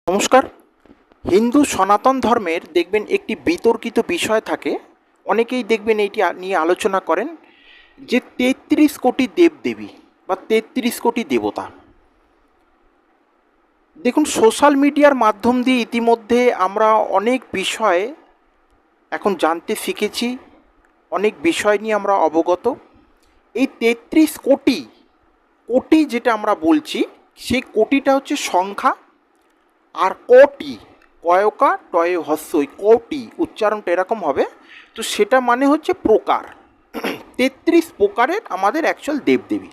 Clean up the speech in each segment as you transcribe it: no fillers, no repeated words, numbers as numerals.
নমস্কার। হিন্দু সনাতন ধর্মের দেখবেন একটি বিতর্কিত বিষয় থাকে, অনেকেই দেখবেন এইটি নিয়ে আলোচনা করেন যে ৩৩ কোটি দেবদেবী বা ৩৩ কোটি দেবতা। দেখুন, সোশ্যাল মিডিয়ার মাধ্যম দিয়ে ইতিমধ্যে আমরা অনেক বিষয় এখন জানতে শিখেছি, অনেক বিষয় নিয়ে আমরা অবগত। এই ৩৩ কোটি কোটি যেটা আমরা বলছি, সেই কোটিটা হচ্ছে সংখ্যা, আর কোটি কয়কা টয়ে হস্যই কোটি উচ্চারণটা এরকম হবে। তো সেটা মানে হচ্ছে প্রকার। ৩৩ প্রকারের আমাদের অ্যাকচুয়াল দেবদেবী।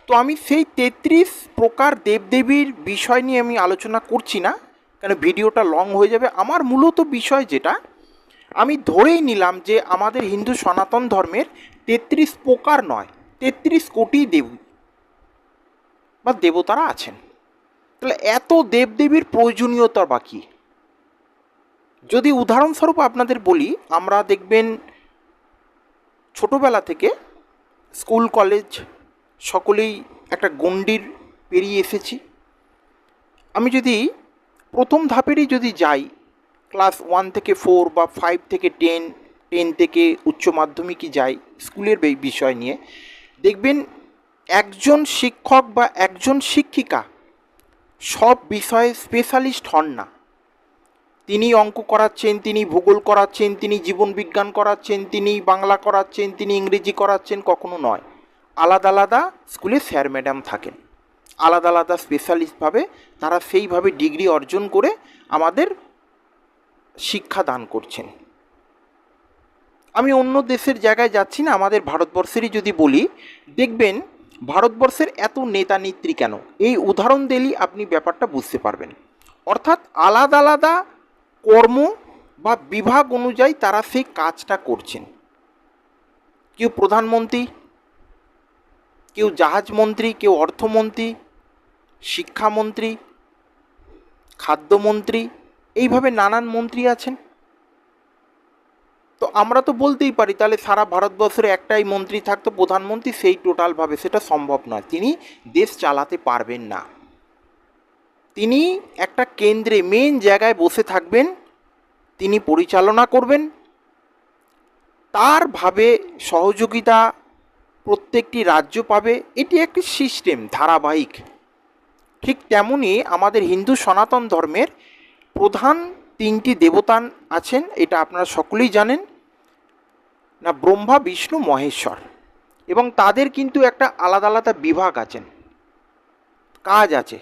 তো আমি সেই ৩৩ প্রকার দেবদেবীর বিষয় নিয়ে আমি আলোচনা করছি না, কেন ভিডিওটা লং হয়ে যাবে। আমার মূলত বিষয় যেটা, আমি ধরেই নিলাম যে আমাদের হিন্দু সনাতন ধর্মের ৩৩ প্রকার নয়, ৩৩ কোটি দেবী বা দেবতারা আছেন। তাহলে এত দেবদেবীর প্রয়োজনীয়তা বা কী? যদি উদাহরণস্বরূপ আপনাদের বলি, আমরা দেখবেন ছোটোবেলা থেকে স্কুল কলেজ সকলেই একটা গণ্ডির পেরিয়ে এসেছি। আমি যদি প্রথম ধাপেরই যদি যাই, ক্লাস 1 থেকে 4 বা 5 থেকে 10, 10 থেকে উচ্চ মাধ্যমিকই যাই স্কুলের বিষয় নিয়ে, দেখবেন একজন শিক্ষক বা একজন শিক্ষিকা সব বিষয়ে স্পেশালিস্ট হন না। তিনি অঙ্ক করাচ্ছেন, তিনি ভূগোল করাচ্ছেন, তিনি জীবনবিজ্ঞান করাচ্ছেন, তিনি বাংলা করাচ্ছেন, তিনি ইংরেজি করাচ্ছেন, কখনো নয়। আলাদা আলাদা স্কুলে স্যার ম্যাডাম থাকেন, আলাদা আলাদা স্পেশালিস্টভাবে তারা সেইভাবে ডিগ্রি অর্জন করে আমাদের শিক্ষা দান করছেন। আমি অন্য দেশের জায়গায় যাচ্ছি না, আমাদের ভারতবর্ষেরই যদি বলি, দেখবেন ভারতবর্ষের এত নেতা নেত্রী কেন, এই উদাহরণ দিলেই আপনি ব্যাপারটা বুঝতে পারবেন। অর্থাৎ আলাদা আলাদা কর্ম বা বিভাগ অনুযায়ী তারা সেই কাজটা করছেন। কেউ প্রধানমন্ত্রী, কেউ জাহাজমন্ত্রী, কেউ অর্থমন্ত্রী, শিক্ষামন্ত্রী, খাদ্যমন্ত্রী, এইভাবে নানান মন্ত্রী আছেন। তো আমরা তো বলতেই পারি তাহলে সারা ভারতবর্ষের একটাই মন্ত্রী থাকতো প্রধানমন্ত্রী, সেই টোটালভাবে সেটা সম্ভব নয়। তিনি দেশ চালাতে পারবেন না। তিনি একটা কেন্দ্রে মেন জায়গায় বসে থাকবেন, তিনি পরিচালনা করবেন, তার ভাবে সহযোগিতা প্রত্যেকটি রাজ্য পাবে। এটি একটি সিস্টেম, ধারাবাহিক। ঠিক তেমনই আমাদের হিন্দু সনাতন ধর্মের প্রধান 3টি দেবতা আছেন, এটা আপনারা সকলেই জানেন না, ব্রহ্মা, বিষ্ণু, মহেশ্বর। এবং তাদের কিন্তু একটা আলাদা আলাদা বিভাগ আছেন, কাজ আছে।